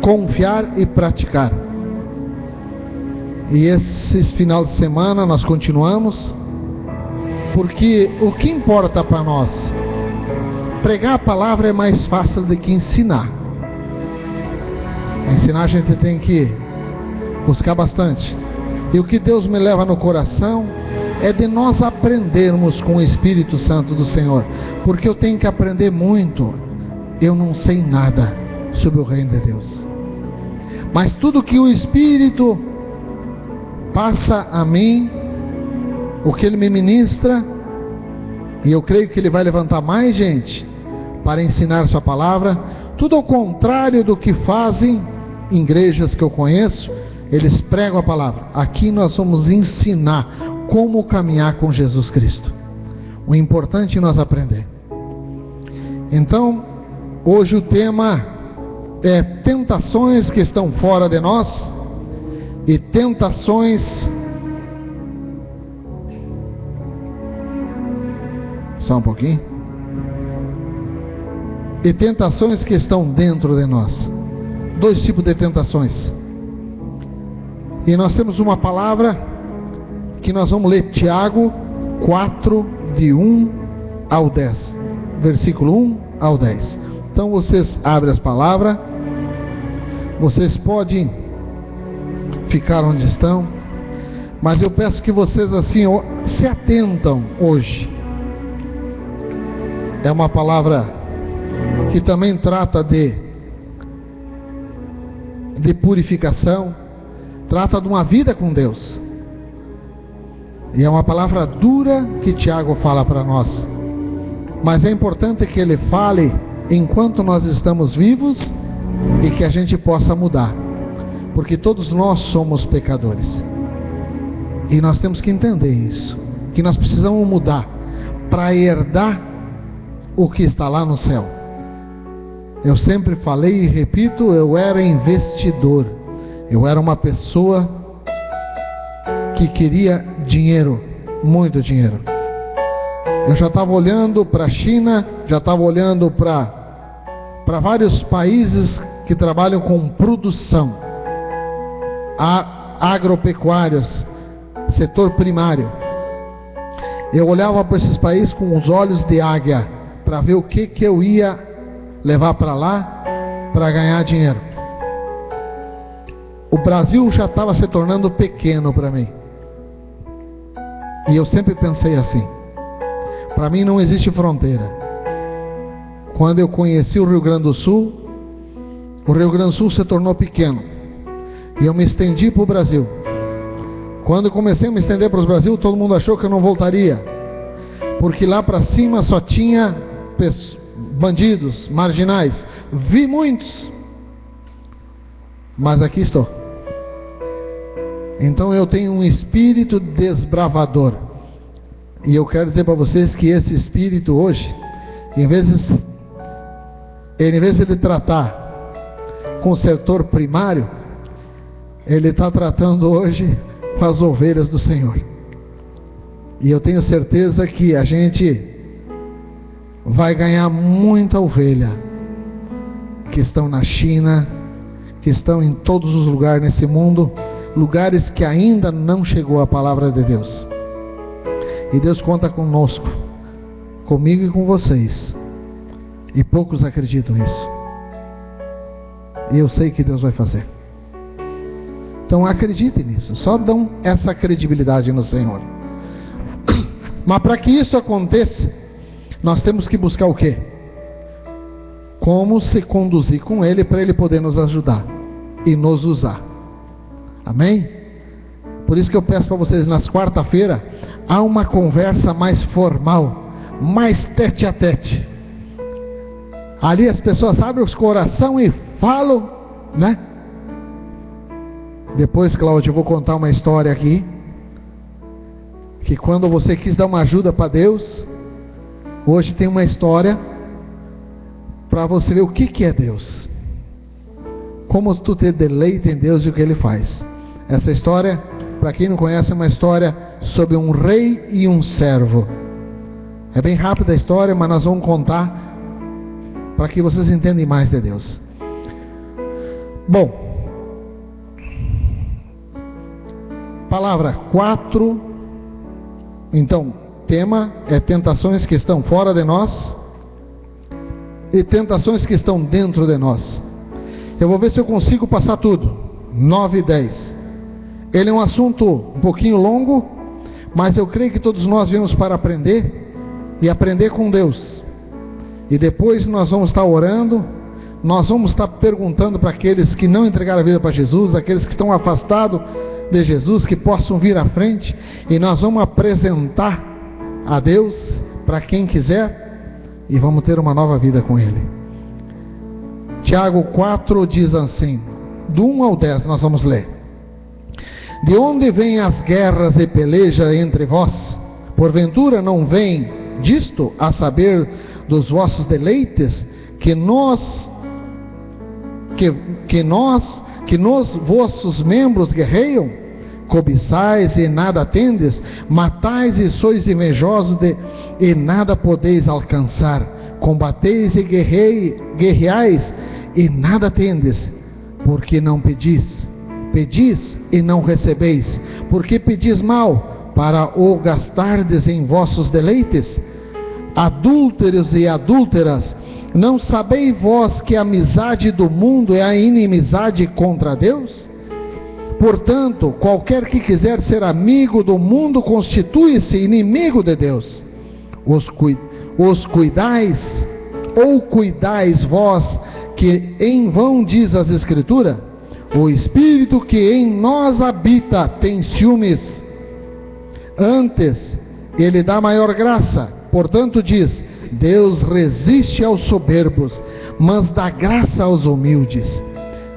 confiar e praticar. E esses final de semana nós continuamos, porque o que importa para nós? Pregar a palavra é mais fácil do que ensinar. Ensinar a gente tem que buscar bastante. E o que Deus me leva no coração é de nós aprendermos com o Espírito Santo do Senhor, porque eu tenho que aprender muito. Eu não sei nada sobre o reino de Deus, mas tudo que o Espírito passa a mim, o que Ele me ministra, e eu creio que Ele vai levantar mais gente para ensinar sua palavra, tudo ao contrário do que fazem em igrejas que eu conheço. Eles pregam a palavra. Aqui nós vamos ensinar como caminhar com Jesus Cristo. O importante é nós aprender. Então, hoje o tema é tentações que estão fora de nós e tentações só um pouquinho e tentações que estão dentro de nós. Dois tipos de tentações. E nós temos uma palavra que nós vamos ler, Tiago 4, de 1 ao 10, versículo 1 ao 10. Então vocês abrem as palavras, vocês podem ficar onde estão, mas eu peço que vocês assim se atentam hoje. É uma palavra que também trata de purificação, trata de uma vida com Deus. E é uma palavra dura que Tiago fala para nós, mas é importante que ele fale enquanto nós estamos vivos e que a gente possa mudar, porque todos nós somos pecadores e nós temos que entender isso, que nós precisamos mudar para herdar o que está lá no céu. Eu sempre falei e repito, eu era investidor, eu era uma pessoa que queria dinheiro, muito dinheiro. Eu já estava olhando para a China, já estava olhando para vários países que trabalham com produção, agropecuários, setor primário. Eu olhava para esses países com os olhos de águia, para ver o que eu ia levar para lá para ganhar dinheiro. O Brasil já estava se tornando pequeno para mim. E eu sempre pensei assim, para mim não existe fronteira. Quando eu conheci o Rio Grande do Sul se tornou pequeno. E eu me estendi para o Brasil. Quando eu comecei a me estender para o Brasil, todo mundo achou que eu não voltaria. Porque lá para cima só tinha bandidos, marginais. Vi muitos. Mas aqui estou. Então eu tenho um espírito desbravador. E eu quero dizer para vocês que esse espírito hoje, em vez de ele tratar com o setor primário, ele está tratando hoje com as ovelhas do Senhor. E eu tenho certeza que a gente vai ganhar muita ovelha que estão na China, que estão em todos os lugares nesse mundo, lugares que ainda não chegou a palavra de Deus. E Deus conta conosco, comigo e com vocês. E poucos acreditam nisso. E eu sei que Deus vai fazer. Então acreditem nisso. Só dão essa credibilidade no Senhor. Mas para que isso aconteça, nós temos que buscar o quê? Como se conduzir com Ele para Ele poder nos ajudar e nos usar. Amém? Por isso que eu peço para vocês, nas quarta-feira, há uma conversa mais formal, mais tete a tete. Ali as pessoas abrem os corações e falam, né? Depois, Cláudio, eu vou contar uma história aqui, que quando você quis dar uma ajuda para Deus, hoje tem uma história para você ver o que é Deus. Como tu te deleita em Deus e o que Ele faz. Essa história, para quem não conhece, é uma história sobre um rei e um servo. É bem rápida a história, mas nós vamos contar para que vocês entendam mais de Deus. Bom, palavra 4, então, tema é tentações que estão fora de nós e tentações que estão dentro de nós. Eu vou ver se eu consigo passar tudo. 9 e 10. Ele é um assunto um pouquinho longo, mas eu creio que todos nós viemos para aprender e aprender com Deus. E depois nós vamos estar orando, nós vamos estar perguntando para aqueles que não entregaram a vida para Jesus, aqueles que estão afastados de Jesus, que possam vir à frente, e nós vamos apresentar a Deus para quem quiser, e vamos ter uma nova vida com Ele. Tiago 4 diz assim, do 1 ao 10 nós vamos ler. De onde vêm as guerras e peleja entre vós? Porventura não vem disto, a saber, dos vossos deleites, que nos vossos membros guerreiam? Cobiçais e nada tendes, matais e sois invejosos e nada podeis alcançar, combateis e guerreais e nada tendes, porque não pedis. Pedis e não recebeis, porque pedis mal, para o gastardes em vossos deleites. Adúlteros e adúlteras, não sabeis vós que a amizade do mundo é a inimizade contra Deus? Portanto, qualquer que quiser ser amigo do mundo constitui-se inimigo de Deus. Os cuidais, ou cuidais vós, que em vão diz as Escrituras, o Espírito que em nós habita tem ciúmes. Antes, ele dá maior graça. Portanto diz, Deus resiste aos soberbos, mas dá graça aos humildes.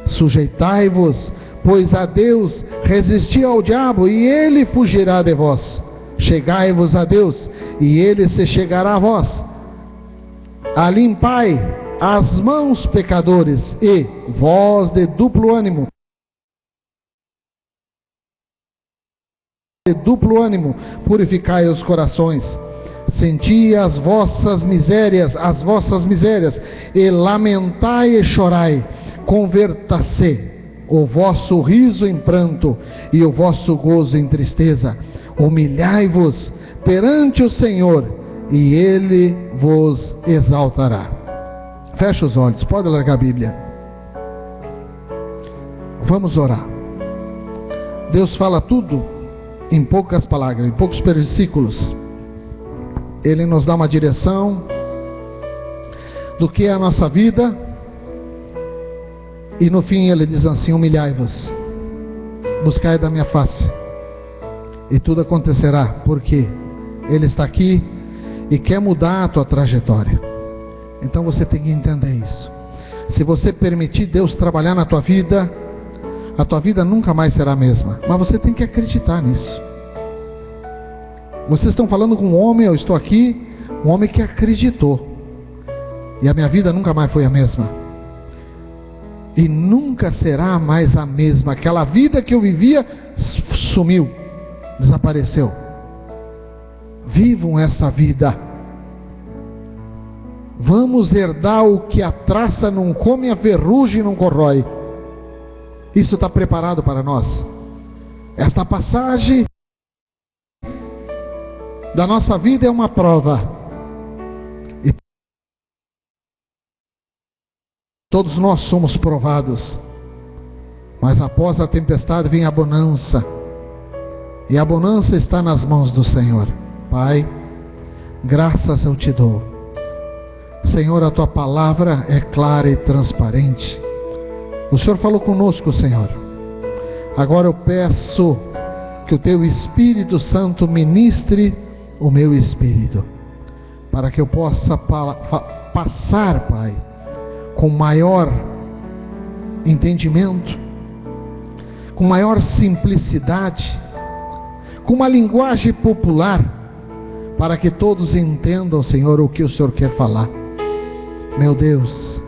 Sujeitai-vos, pois a Deus, resisti ao diabo, e ele fugirá de vós. Chegai-vos a Deus, e ele se chegará a vós. Alimpai as mãos, pecadores, e vós de duplo ânimo, purificai os corações. Senti as vossas misérias, e lamentai e chorai. Converta-se o vosso riso em pranto e o vosso gozo em tristeza. Humilhai-vos perante o Senhor, e Ele vos exaltará. Fecha os olhos, pode largar a Bíblia. Vamos orar. Deus fala tudo em poucas palavras, em poucos versículos. Ele nos dá uma direção do que é a nossa vida, e no fim ele diz assim: humilhai-vos, buscai da minha face, e tudo acontecerá, porque Ele está aqui e quer mudar a tua trajetória. Então você tem que entender isso. Se você permitir Deus trabalhar na tua vida, a tua vida nunca mais será a mesma, mas você tem que acreditar nisso. Vocês estão falando com um homem, eu estou aqui, um homem que acreditou, e a minha vida nunca mais foi a mesma, e nunca será mais a mesma. Aquela vida que eu vivia sumiu, desapareceu. Vivam essa vida. Vamos herdar o que a traça não come, a ferrugem não corrói. Isso está preparado para nós. Esta passagem da nossa vida é uma prova, e todos nós somos provados, mas após a tempestade vem a bonança, e a bonança está nas mãos do Senhor. Pai, graças eu te dou. Senhor, a tua palavra é clara e transparente. O Senhor falou conosco, Senhor. Agora eu peço que o teu Espírito Santo ministre o meu espírito, para que eu possa passar, Pai, com maior entendimento, com maior simplicidade, com uma linguagem popular, para que todos entendam, Senhor, o que o Senhor quer falar. Meu Deus,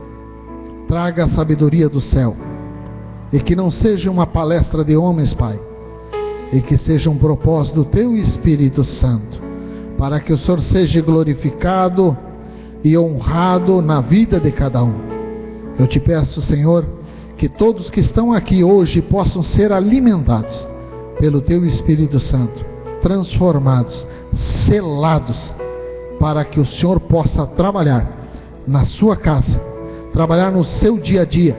traga a sabedoria do céu, e que não seja uma palestra de homens, Pai, e que seja um propósito do teu Espírito Santo, para que o Senhor seja glorificado e honrado na vida de cada um. Eu te peço, Senhor, que que todos que estão aqui hoje possam ser alimentados pelo Teu Espírito Santo, transformados, selados, para que o Senhor possa trabalhar na sua casa, trabalhar no seu dia a dia,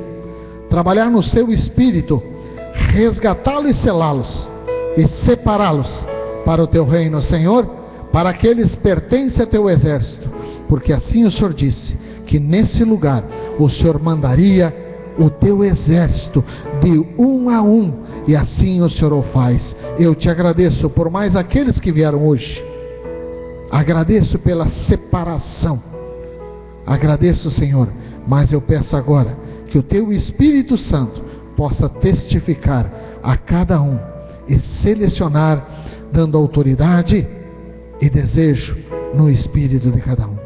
trabalhar no seu espírito, resgatá-los e selá-los e separá-los para o Teu reino, Senhor, para que eles pertencem a Teu exército, porque assim o Senhor disse, que nesse lugar o Senhor mandaria o Teu exército de um a um, e assim o Senhor o faz. Eu Te agradeço por mais aqueles que vieram hoje, agradeço pela separação, agradeço, Senhor, mas eu peço agora que o Teu Espírito Santo possa testificar a cada um e selecionar, dando autoridade e desejo no espírito de cada um.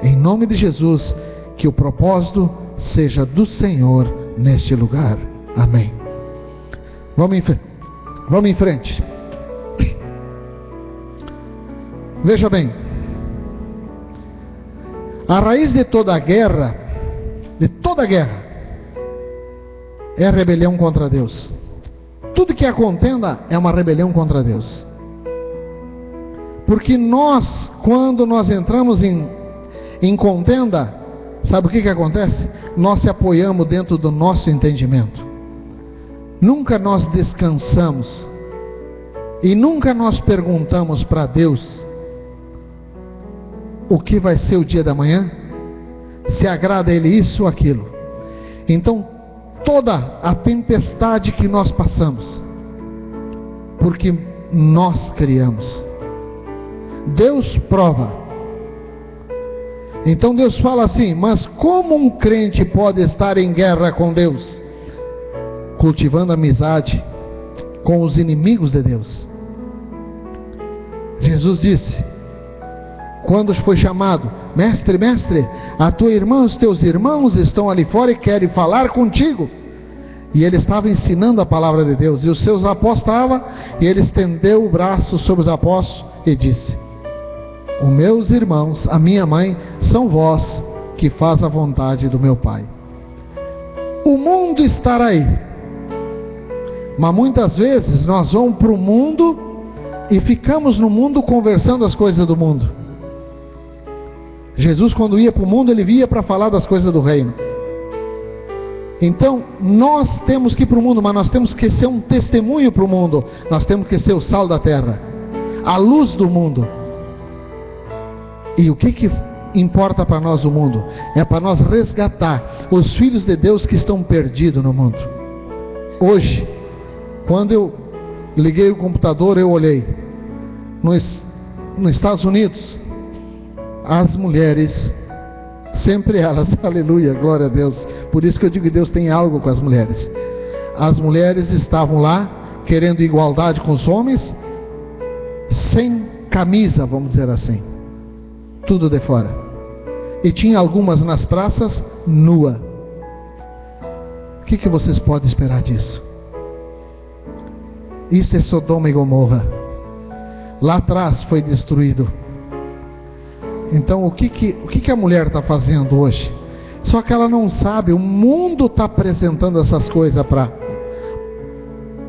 Em nome de Jesus, que o propósito seja do Senhor neste lugar. Amém. Vamos em frente. Veja bem, a raiz de toda guerra, é a rebelião contra Deus. Tudo que é contenda é uma rebelião contra Deus. Porque nós, quando nós entramos em contenda, sabe o que acontece? Nós se apoiamos dentro do nosso entendimento. Nunca nós descansamos. E nunca nós perguntamos para Deus o que vai ser o dia da manhã, se agrada a Ele isso ou aquilo. Então, toda a tempestade que nós passamos, porque nós criamos, Deus prova. Então Deus fala assim: mas como um crente pode estar em guerra com Deus? Cultivando amizade com os inimigos de Deus. Jesus disse, quando foi chamado: mestre, mestre, a tua irmã, os teus irmãos estão ali fora e querem falar contigo. E ele estava ensinando a palavra de Deus, e os seus apóstolos estavam, e ele estendeu o braço sobre os apóstolos e disse: os meus irmãos, a minha mãe, são vós que faz a vontade do meu Pai. O mundo estará aí, mas muitas vezes nós vamos para o mundo e ficamos no mundo conversando as coisas do mundo. Jesus, quando ia para o mundo, ele via para falar das coisas do reino. Então, nós temos que ir para o mundo, mas nós temos que ser um testemunho para o mundo. Nós temos que ser o sal da terra, a luz do mundo. E o que importa para nós o mundo? É para nós resgatar os filhos de Deus que estão perdidos no mundo. Hoje, quando eu liguei o computador, eu olhei. Nos Estados Unidos, as mulheres, sempre elas, aleluia, glória a Deus. Por isso que eu digo que Deus tem algo com as mulheres. As mulheres estavam lá, querendo igualdade com os homens, sem camisa, vamos dizer assim. Tudo de fora. E tinha algumas nas praças, nua. O que vocês podem esperar disso? Isso é Sodoma e Gomorra. Lá atrás foi destruído. Então o que a mulher está fazendo hoje? Só que ela não sabe, o mundo está apresentando essas coisas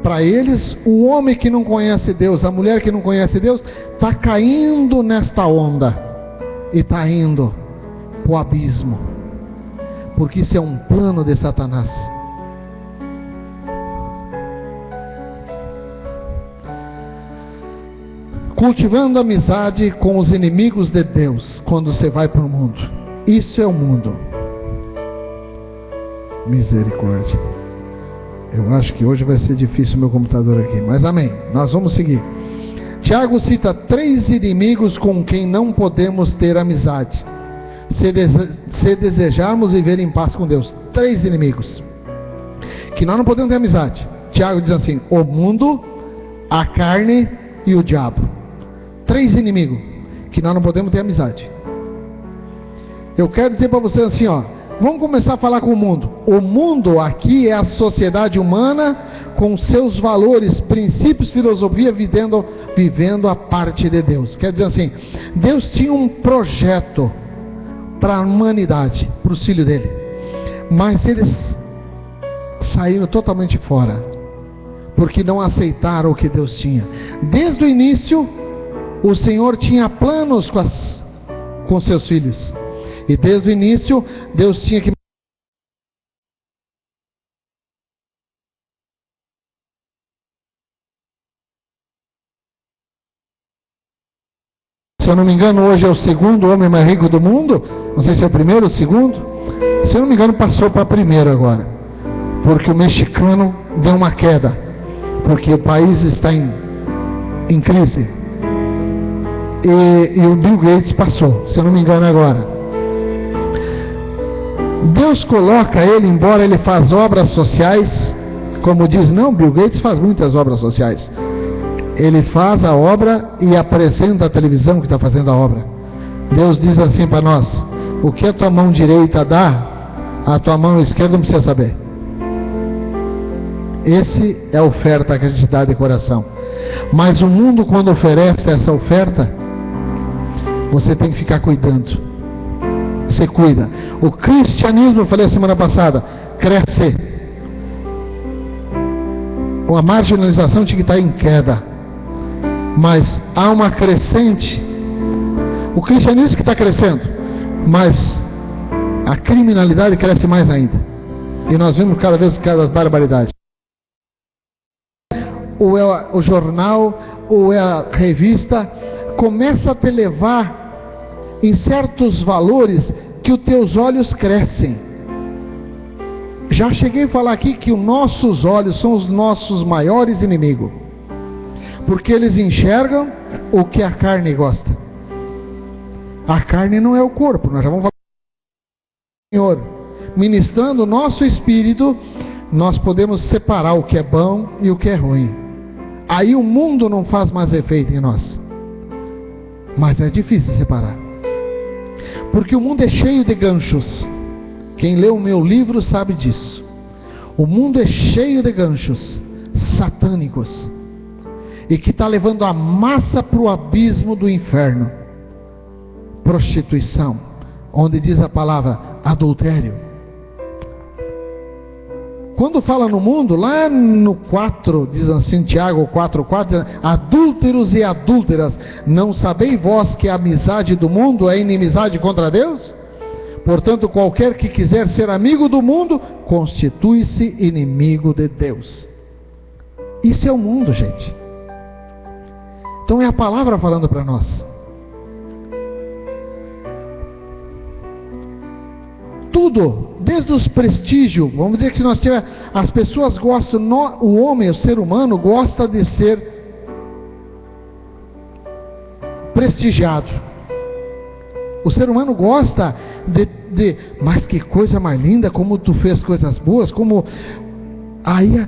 para eles. O homem que não conhece Deus, a mulher que não conhece Deus, está caindo nesta onda e está indo para o abismo, porque isso é um plano de Satanás. Cultivando amizade com os inimigos de Deus, quando você vai para o mundo. Isso é o mundo. Misericórdia. Eu acho que hoje vai ser difícil o meu computador aqui, mas amém, nós vamos seguir. Tiago cita 3 inimigos com quem não podemos ter amizade, se desejarmos viver em paz com Deus. 3 inimigos que nós não podemos ter amizade. Tiago diz assim: o mundo, a carne e o diabo. 3 inimigos que nós não podemos ter amizade. Eu quero dizer para vocês assim, ó, vamos começar a falar com o mundo. O mundo aqui é a sociedade humana com seus valores, princípios, filosofia, vivendo a parte de Deus. Quer dizer assim, Deus tinha um projeto para a humanidade, para os filhos dele. Mas eles saíram totalmente fora, porque não aceitaram o que Deus tinha. Desde o início, o Senhor tinha planos com seus filhos, e desde o início, Deus tinha que... Se eu não me engano, hoje é o segundo homem mais rico do mundo. Não sei se é o primeiro ou o segundo. Se eu não me engano, passou para primeiro agora, porque o mexicano deu uma queda, porque o país está em crise. E o Bill Gates passou, se eu não me engano agora. Deus coloca ele, embora ele faz obras sociais, como diz, não, Bill Gates faz muitas obras sociais. Ele faz a obra e apresenta a televisão que está fazendo a obra. Deus diz assim para nós: o que a tua mão direita dá, a tua mão esquerda não precisa saber. Esse é a oferta que a gente dá de coração. Mas o mundo, quando oferece essa oferta, você tem que ficar cuidando. Você cuida. O cristianismo, eu falei a semana passada, cresce. A marginalização tinha que estar em queda, mas há uma crescente. O cristianismo que está crescendo, mas a criminalidade cresce mais ainda, e nós vemos cada vez cada barbaridade. Ou é o jornal, ou é a revista, começa a te levar em certos valores que os teus olhos crescem. Já cheguei a falar aqui que os nossos olhos são os nossos maiores inimigos, porque eles enxergam o que a carne gosta. A carne não é o corpo, nós já vamos falar do Senhor. Ministrando o nosso espírito, nós podemos separar o que é bom e o que é ruim. Aí o mundo não faz mais efeito em nós. Mas é difícil separar, porque o mundo é cheio de ganchos. Quem leu o meu livro sabe disso. O mundo é cheio de ganchos satânicos, e que está levando a massa para o abismo do inferno. Prostituição, onde diz a palavra adultério. Quando fala no mundo, lá no 4, diz assim, Tiago 4:4, adúlteros e adúlteras, não sabeis vós que a amizade do mundo é inimizade contra Deus? Portanto, qualquer que quiser ser amigo do mundo, constitui-se inimigo de Deus. Isso é o mundo, gente. Então é a palavra falando para nós. Tudo, desde os prestígios, vamos dizer que se nós tiver, as pessoas gostam, o homem, o ser humano, gosta de ser prestigiado. O ser humano gosta mas que coisa mais linda, como tu fez coisas boas, como aí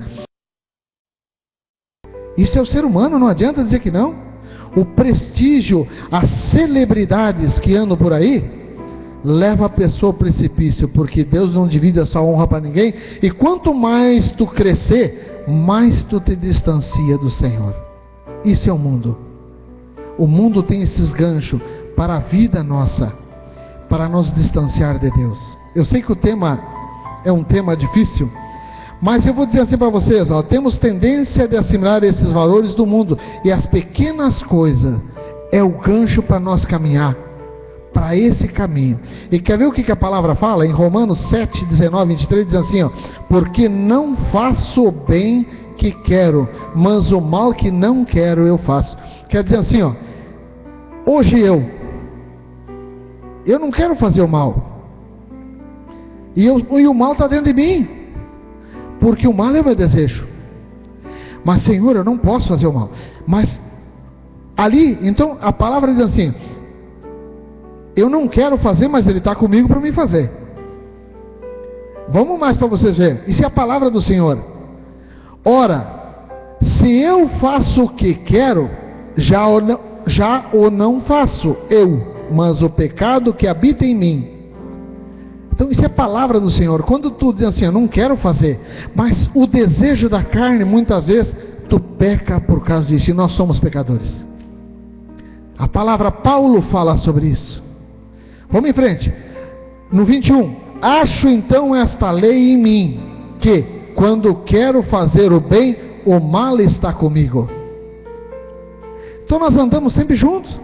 isso é o ser humano, não adianta dizer que não. O prestígio, as celebridades que andam por aí, leva a pessoa ao precipício, porque Deus não divide a sua honra para ninguém, e quanto mais tu crescer, mais tu te distancia do Senhor. Isso é o mundo. O mundo tem esses ganchos para a vida nossa, para nos distanciar de Deus. Eu sei que o tema é um tema difícil, mas eu vou dizer assim para vocês, temos tendência de assimilar esses valores do mundo, e as pequenas coisas é o gancho para nós caminhar para esse caminho. E quer ver o que a palavra fala? Em Romanos 7, 19, 23, diz assim, porque não faço o bem que quero, mas o mal que não quero eu faço. Quer dizer assim, hoje eu não quero fazer o mal, e o mal está dentro de mim, porque o mal é o meu desejo. Mas Senhor, eu não posso fazer o mal. Mas ali, então a palavra diz assim, eu não quero fazer, mas Ele está comigo para me fazer. Vamos mais para vocês verem. Isso é a palavra do Senhor. Ora, se eu faço o que quero, já o não faço eu, mas o pecado que habita em mim. Então isso é a palavra do Senhor. Quando tu diz assim, eu não quero fazer, mas o desejo da carne, muitas vezes, tu peca por causa disso, e nós somos pecadores. A palavra Paulo fala sobre isso. Vamos em frente. No 21. Acho então esta lei em mim, que quando quero fazer o bem, o mal está comigo. Então nós andamos sempre juntos,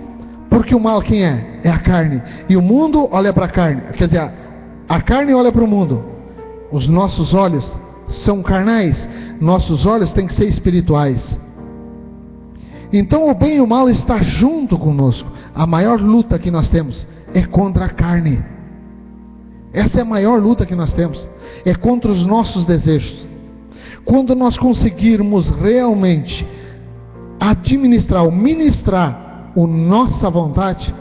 porque o mal quem é? É a carne. E o mundo olha para a carne, quer dizer, a carne olha para o mundo. Os nossos olhos são carnais, nossos olhos têm que ser espirituais. Então o bem e o mal está junto conosco. A maior luta que nós temos é contra a carne. Essa é a maior luta que nós temos, é contra os nossos desejos. Quando nós conseguirmos realmente administrar ou ministrar a nossa vontade,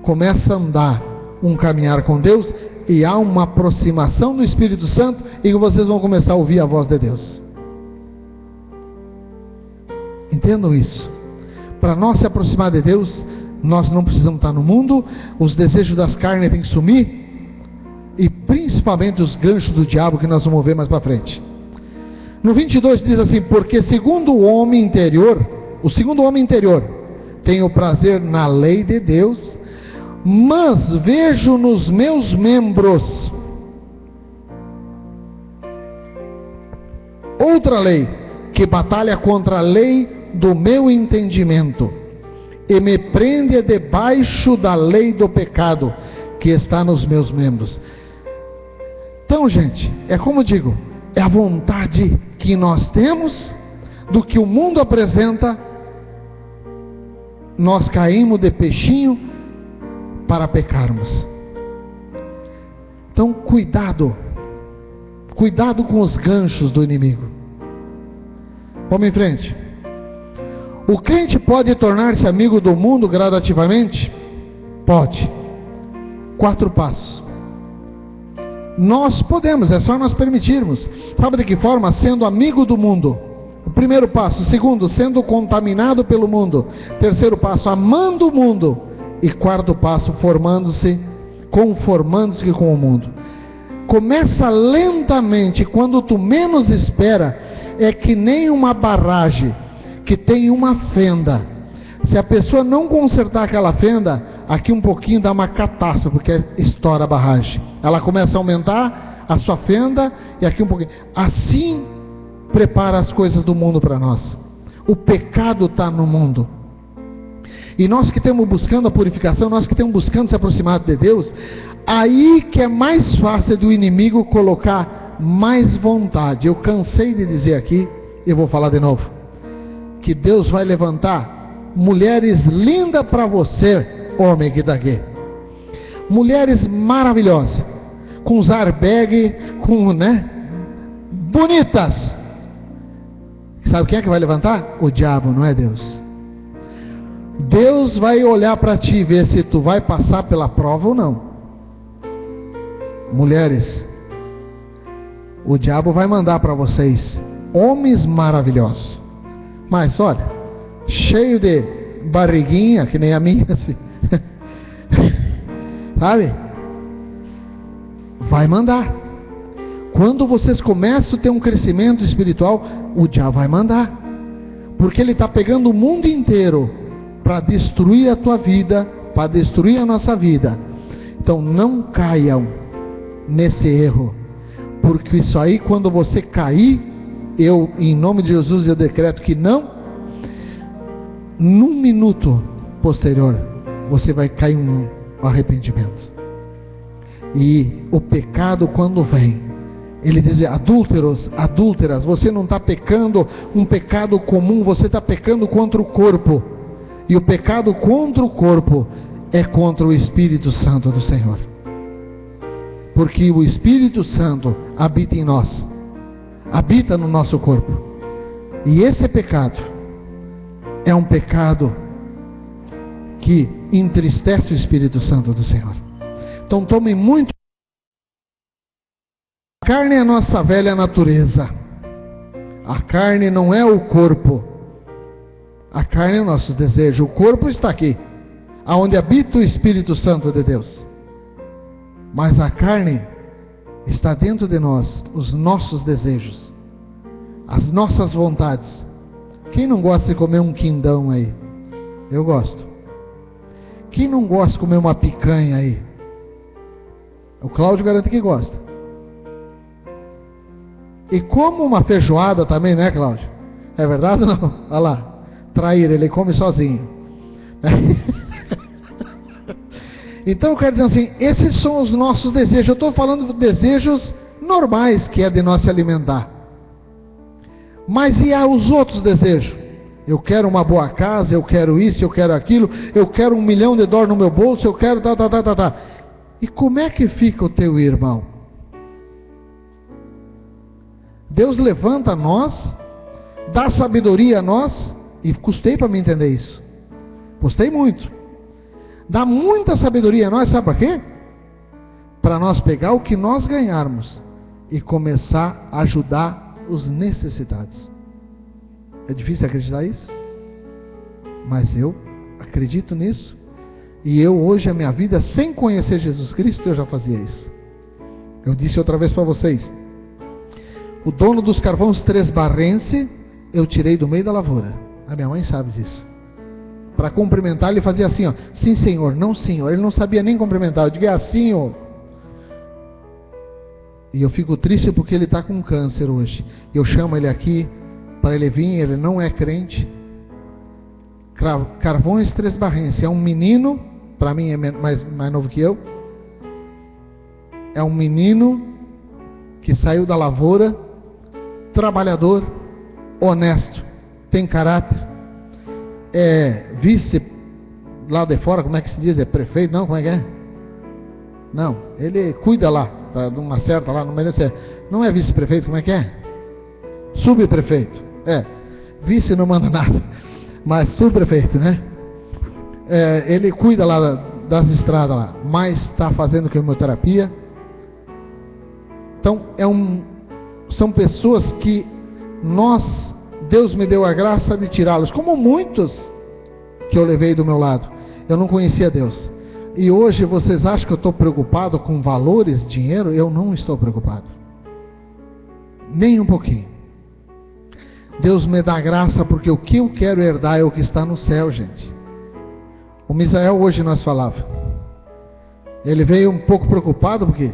começa a andar um caminhar com Deus, e há uma aproximação do Espírito Santo, e vocês vão começar a ouvir a voz de Deus. Entendam isso. Para nós se aproximar de Deus, nós não precisamos estar no mundo, os desejos das carnes têm que sumir, e principalmente os ganchos do diabo, que nós vamos ver mais para frente. No 22 diz assim: porque segundo o homem interior, o segundo homem interior tem o prazer na lei de Deus, mas vejo nos meus membros outra lei, que batalha contra a lei do meu entendimento, e me prende debaixo da lei do pecado, que está nos meus membros. Então, gente, é como digo, é a vontade que nós temos, do que o mundo apresenta, nós caímos de peixinho para pecarmos. Então, cuidado com os ganchos do inimigo. Vamos em frente. O crente pode tornar-se amigo do mundo gradativamente? Pode. 4 passos. Nós podemos, é só nós permitirmos. Sabe de que forma? Sendo amigo do mundo. O primeiro passo. Segundo, sendo contaminado pelo mundo. Terceiro passo, amando o mundo. E quarto passo, conformando-se com o mundo. Começa lentamente, quando tu menos espera. É que nem uma barragem que tem uma fenda. Se a pessoa não consertar aquela fenda, aqui um pouquinho dá uma catástrofe, porque estoura a barragem. Ela começa a aumentar a sua fenda, e aqui um pouquinho. Assim prepara as coisas do mundo para nós. O pecado está no mundo. E nós que estamos buscando a purificação, nós que estamos buscando se aproximar de Deus, aí que é mais fácil do inimigo colocar mais vontade. Eu cansei de dizer aqui, e vou falar de novo, que Deus vai levantar mulheres lindas para você, homem que está aqui. Mulheres maravilhosas, com os airbag, bonitas. Sabe quem é que vai levantar? O diabo, não é Deus. Deus vai olhar para ti e ver se tu vai passar pela prova ou não. Mulheres, o diabo vai mandar para vocês homens maravilhosos. Mas olha, cheio de barriguinha, que nem a minha, assim. Sabe? Vai mandar. Quando vocês começam a ter um crescimento espiritual, o diabo vai mandar. Porque ele está pegando o mundo inteiro para destruir a tua vida, para destruir a nossa vida. Então não caiam nesse erro. Porque isso aí, quando você cair, eu, em nome de Jesus, eu decreto que não. Num minuto posterior, você vai cair um arrependimento. E o pecado, quando vem, ele diz: adúlteros, adúlteras, você não está pecando um pecado comum, você está pecando contra o corpo. E o pecado contra o corpo é contra o Espírito Santo do Senhor. Porque o Espírito Santo habita em nós, habita no nosso corpo. E esse pecado é um pecado que entristece o Espírito Santo do Senhor. Então tome muito. A carne é a nossa velha natureza. A carne não é o corpo. A carne é o nosso desejo. O corpo está aqui, aonde habita o Espírito Santo de Deus. Mas a carne está dentro de nós, os nossos desejos, as nossas vontades. Quem não gosta de comer um quindão aí? Eu gosto. Quem não gosta de comer uma picanha aí? O Cláudio garante que gosta. E como uma feijoada também, né, Cláudio? É verdade ou não? Olha lá, trair, ele come sozinho. Então eu quero dizer assim, esses são os nossos desejos. Eu estou falando de desejos normais, que é de nós se alimentar. Mas e os outros desejos? Eu quero uma boa casa, eu quero isso, eu quero aquilo, eu quero $1 milhão no meu bolso, eu quero tá. E como é que fica o teu irmão? Deus levanta nós, dá sabedoria a nós, e custei para me entender isso. Custei muito. Dá muita sabedoria a nós, sabe para quê? Para nós pegar o que nós ganharmos e começar a ajudar os necessitados. É difícil acreditar isso? Mas eu acredito nisso. E eu hoje, a minha vida, sem conhecer Jesus Cristo, eu já fazia isso. Eu disse outra vez para vocês. O dono dos carvões Tresbarrense, eu tirei do meio da lavoura. A minha mãe sabe disso. Para cumprimentar, ele fazia assim, ó. Sim, senhor, não, senhor. Ele não sabia nem cumprimentar. Eu digo, assim, ó. E eu fico triste porque ele está com câncer hoje. Eu chamo ele aqui para ele vir, ele não é crente. Carvões Tresbarrense é um menino, para mim é mais novo que eu. É um menino que saiu da lavoura, trabalhador, honesto, tem caráter, é vice lá de fora, como é que se diz? É prefeito? Não, como é que é? Não, ele cuida lá, de uma certa lá, não é vice-prefeito, como é que é? Subprefeito, vice não manda nada, mas subprefeito, né? Ele cuida lá das estradas lá, mas está fazendo quimioterapia. Então, são pessoas que Deus me deu a graça de tirá-los, como muitos que eu levei do meu lado. Eu não conhecia Deus. E hoje vocês acham que eu estou preocupado com valores, dinheiro? Eu não estou preocupado. Nem um pouquinho. Deus me dá graça porque o que eu quero herdar é o que está no céu, gente. O Misael hoje nós falava. Ele veio um pouco preocupado porque,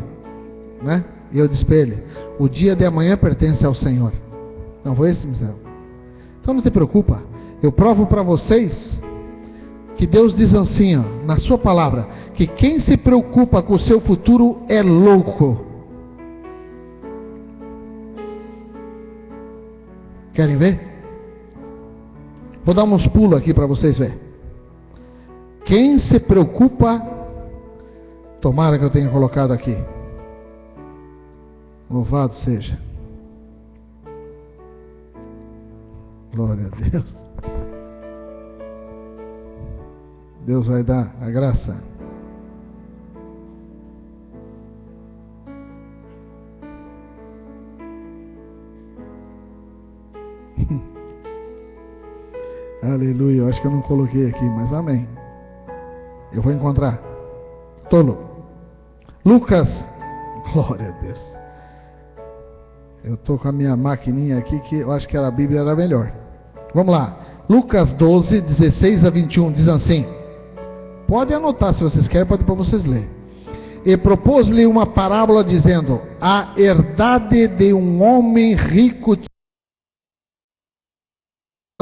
né? E eu disse para ele, o dia de amanhã pertence ao Senhor. Não foi esse, Misael? Então não te preocupa. Eu provo para vocês que Deus diz assim, ó, na sua palavra, que quem se preocupa com o seu futuro é louco. Querem ver? Vou dar uns pulos aqui para vocês verem. Quem se preocupa, tomara que eu tenha colocado aqui. Louvado seja. Glória a Deus. Deus vai dar a graça. Aleluia. Eu acho que eu não coloquei aqui, mas amém. Eu vou encontrar. Tolo. Lucas. Glória a Deus. Eu estou com a minha maquininha aqui, que eu acho que a Bíblia era melhor. Vamos lá. Lucas 12, 16 a 21, diz assim. Pode anotar se vocês querem, pode para vocês lerem. E propôs-lhe uma parábola dizendo, a herdade de um homem rico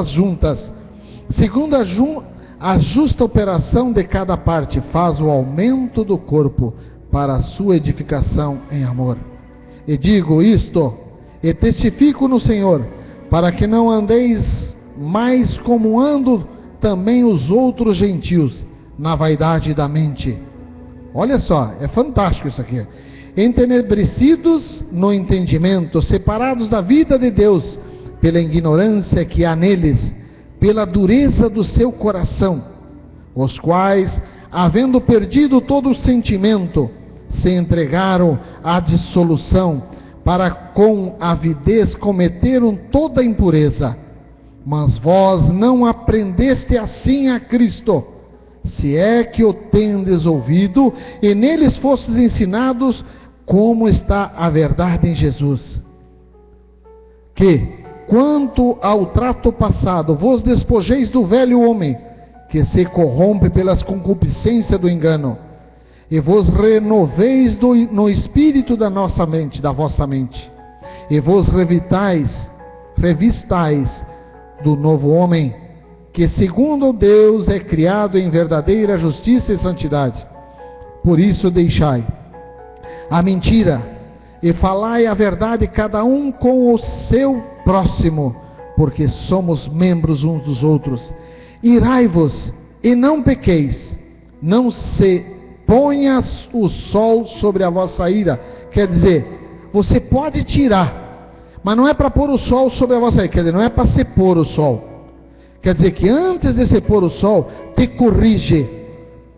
juntas, segundo a justa operação de cada parte, faz o aumento do corpo para a sua edificação em amor. E digo isto, e testifico no Senhor, para que não andeis mais como andam também os outros gentios, na vaidade da mente. Olha só, é fantástico isso aqui. Entenebrecidos no entendimento, separados da vida de Deus, pela ignorância que há neles, pela dureza do seu coração, os quais, havendo perdido todo o sentimento, se entregaram à dissolução, para com avidez cometeram toda impureza. Mas vós não aprendeste assim a Cristo, se é que o tendes ouvido, e neles fostes ensinados, como está a verdade em Jesus. Que, quanto ao trato passado, vos despojeis do velho homem, que se corrompe pelas concupiscências do engano, e vos renoveis no espírito da vossa mente, e vos revistais do novo homem, que segundo Deus é criado em verdadeira justiça e santidade. Por isso deixai a mentira e falai a verdade cada um com o seu próximo, porque somos membros uns dos outros. Irai-vos e não pequeis, não se ponha o sol sobre a vossa ira. Quer dizer, você pode tirar, mas não é para pôr o sol sobre a vossa ira. Quer dizer, não é para se pôr o sol. Quer dizer que antes de se pôr o sol, te corrige.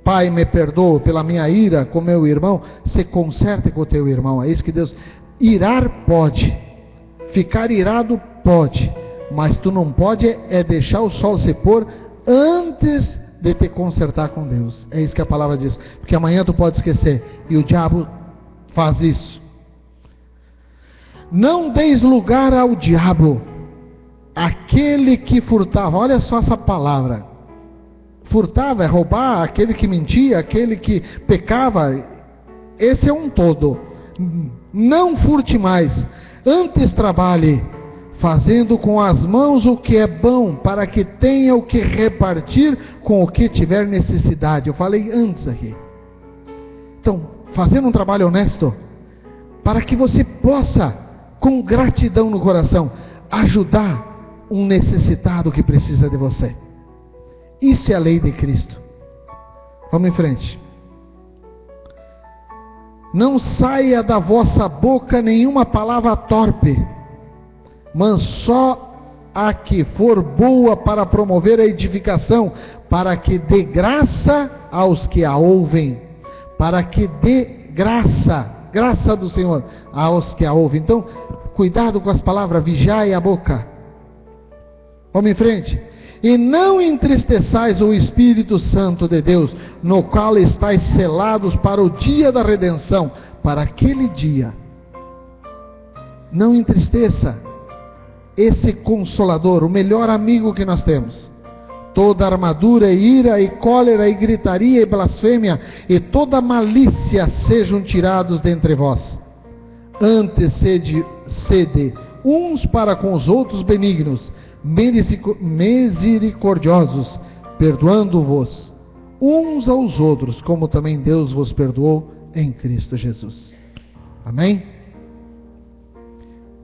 Pai, me perdoa pela minha ira com meu irmão. Se conserte com o teu irmão. É isso que Deus... Irar pode, ficar irado pode, mas tu não pode é deixar o sol se pôr antes de te consertar com Deus. É isso que a palavra diz. Porque amanhã tu pode esquecer. E o diabo faz isso. Não deis lugar ao diabo, aquele que furtava. Olha só essa palavra. Furtava é roubar, aquele que mentia, aquele que pecava. Esse é um todo. Não furte mais, antes trabalhe, fazendo com as mãos o que é bom, para que tenha o que repartir com o que tiver necessidade. Eu falei antes aqui. Então, fazendo um trabalho honesto, para que você possa, com gratidão no coração, ajudar um necessitado que precisa de você. Isso é a lei de Cristo. Vamos em frente. Não saia da vossa boca nenhuma palavra torpe, mas só a que for boa para promover a edificação, para que dê graça aos que a ouvem, para que dê graça do Senhor aos que a ouvem. Então, cuidado com as palavras, vigiai a boca. Vamos em frente. E não entristeçais o Espírito Santo de Deus, no qual estáis selados para o dia da redenção, para aquele dia. Não entristeça esse Consolador, o melhor amigo que nós temos. Toda armadura, e ira, e cólera, e gritaria, e blasfêmia, e toda malícia sejam tirados dentre vós. Antes sede uns para com os outros benignos, misericordiosos, perdoando-vos uns aos outros, como também Deus vos perdoou em Cristo Jesus. Amém?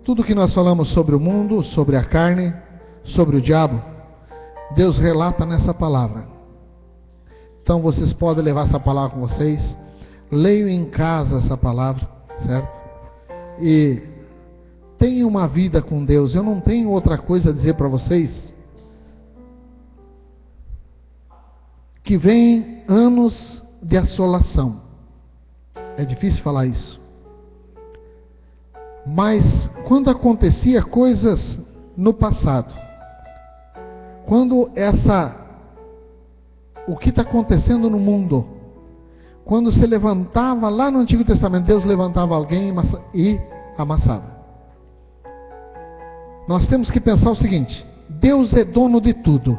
Tudo que nós falamos sobre o mundo, sobre a carne, sobre o diabo, Deus relata nessa palavra. Então vocês podem levar essa palavra com vocês, leiam em casa essa palavra, certo? E tenha uma vida com Deus. Eu não tenho outra coisa a dizer para vocês. Que vem anos de assolação. É difícil falar isso. Mas quando acontecia coisas no passado, quando o que está acontecendo no mundo, quando se levantava lá no Antigo Testamento, Deus levantava alguém e amassava. Nós temos que pensar o seguinte: Deus é dono de tudo.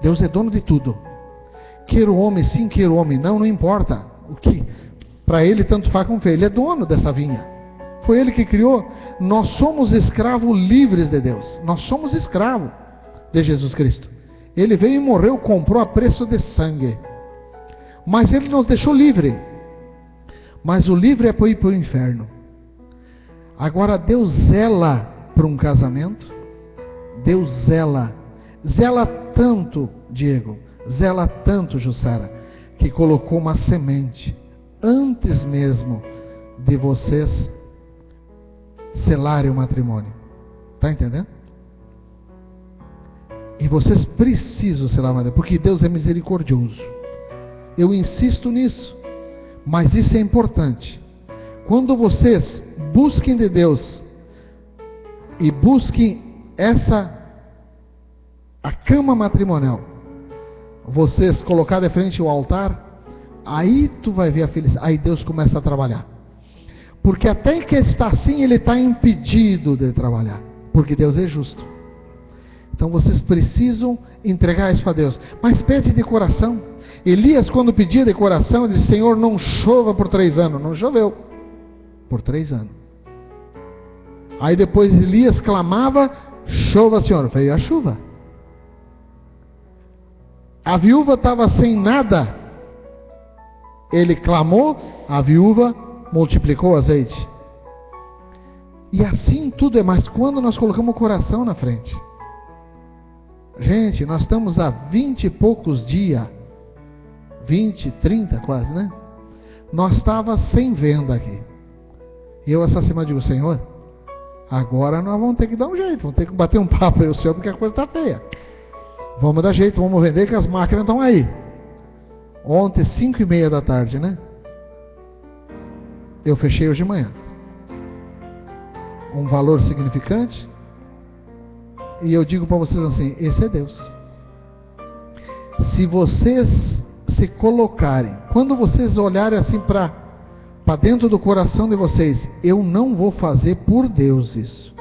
Deus é dono de tudo. Queira o homem sim, queira o homem não, não importa. O que para ele tanto faz como fez. Ele é dono dessa vinha. Foi ele que criou. Nós somos escravos livres de Deus. Nós somos escravos de Jesus Cristo. Ele veio e morreu, comprou a preço de sangue. Mas ele nos deixou livre. Mas o livre é para ir para o inferno. Agora Deus zela para um casamento. Deus zela tanto, Diego, zela tanto, Jussara, que colocou uma semente antes mesmo de vocês selarem o matrimônio. Está entendendo? E vocês precisam selar o matrimônio, porque Deus é misericordioso. Eu insisto nisso, mas isso é importante. Quando vocês busquem de Deus e busquem a cama matrimonial, vocês colocar de frente o altar, aí tu vai ver a felicidade, aí Deus começa a trabalhar. Porque até que está assim, ele está impedido de trabalhar, porque Deus é justo. Então vocês precisam entregar isso para Deus, mas pede de coração. Elias, quando pedia de coração, disse: Senhor, não chova por 3 anos. Não choveu por 3 anos. Aí depois Elias clamava, chova, Senhor. Veio a chuva. A viúva estava sem nada. Ele clamou, a viúva multiplicou o azeite. E assim tudo é mais quando nós colocamos o coração na frente. Gente, nós estamos há 20 e poucos dias, 20, 30 quase, né? Nós estávamos sem venda aqui. E eu essa semana digo, Senhor, agora nós vamos ter que dar um jeito, vamos ter que bater um papo aí, o Senhor, porque a coisa está feia. Vamos dar jeito, vamos vender que as máquinas estão aí. Ontem, 5:30 da tarde, né? Eu fechei hoje de manhã. Um valor significante. E eu digo para vocês assim, esse é Deus. Se vocês se colocarem, quando vocês olharem assim para dentro do coração de vocês, eu não vou fazer por Deus isso,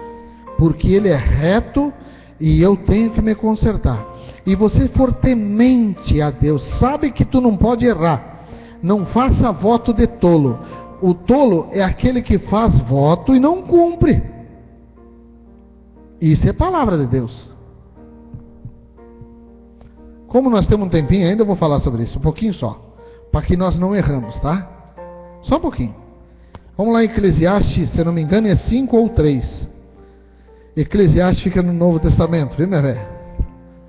porque Ele é reto e eu tenho que me consertar. E você for temente a Deus, sabe que tu não pode errar, não faça voto de tolo. O tolo é aquele que faz voto e não cumpre. Isso é palavra de Deus. Como nós temos um tempinho ainda, eu vou falar sobre isso, um pouquinho só, para que nós não erramos, tá? Só um pouquinho. Vamos lá em Eclesiastes, se eu não me engano é 5 ou 3. Eclesiastes fica no Novo Testamento, viu, minha velha?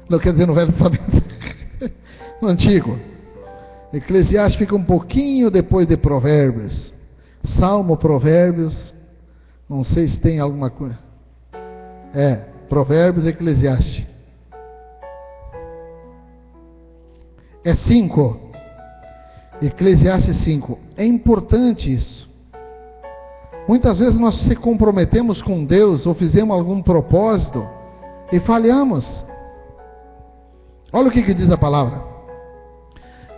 Não quer dizer no Velho Testamento, no Antigo. Eclesiastes fica um pouquinho depois de Provérbios. Salmo, Provérbios, não sei se tem alguma coisa. Provérbios, Eclesiastes. É 5. Eclesiastes 5. É importante isso. Muitas vezes nós se comprometemos com Deus ou fizemos algum propósito e falhamos. Olha o que diz a palavra.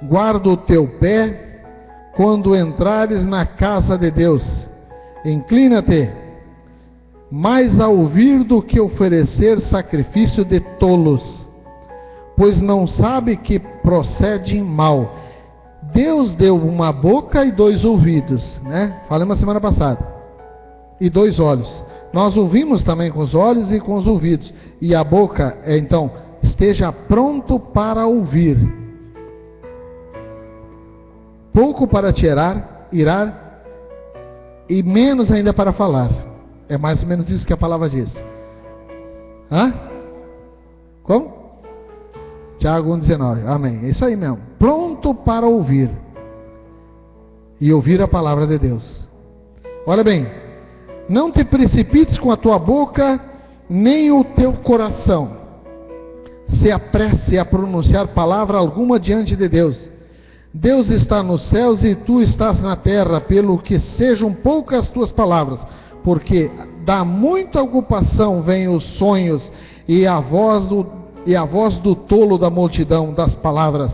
Guarda o teu pé quando entrares na casa de Deus. Inclina-te mais a ouvir do que oferecer sacrifício de tolos, pois não sabe que procede mal. Deus deu uma boca e 2 ouvidos, né? Falamos semana passada. E 2 olhos. Nós ouvimos também com os olhos e com os ouvidos. E a boca, então, esteja pronto para ouvir. Pouco para tirar, irar, e menos ainda para falar. É mais ou menos isso que a palavra diz. Hã? Como? Tiago 1,19. Amém. É isso aí mesmo. Pronto para ouvir. E ouvir a palavra de Deus. Olha bem. Não te precipites com a tua boca, nem o teu coração se apresse a pronunciar palavra alguma diante de Deus. Deus está nos céus e tu estás na terra, pelo que sejam poucas tuas palavras, porque da muita ocupação vêm os sonhos e a voz do tolo da multidão das palavras.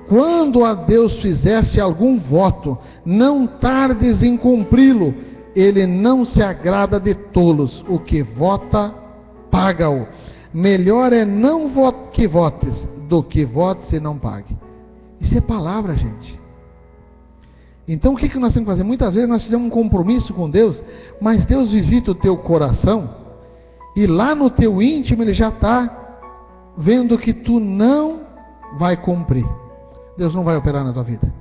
Quando a Deus fizeste algum voto, não tardes em cumpri-lo. Ele não se agrada de tolos. O que vota, paga-o. Melhor é não que votes, do que votes e não pague. Isso é palavra, gente. Então o que nós temos que fazer? Muitas vezes nós fizemos um compromisso com Deus, mas Deus visita o teu coração, e lá no teu íntimo Ele já está vendo que tu não vai cumprir. Deus não vai operar na tua vida.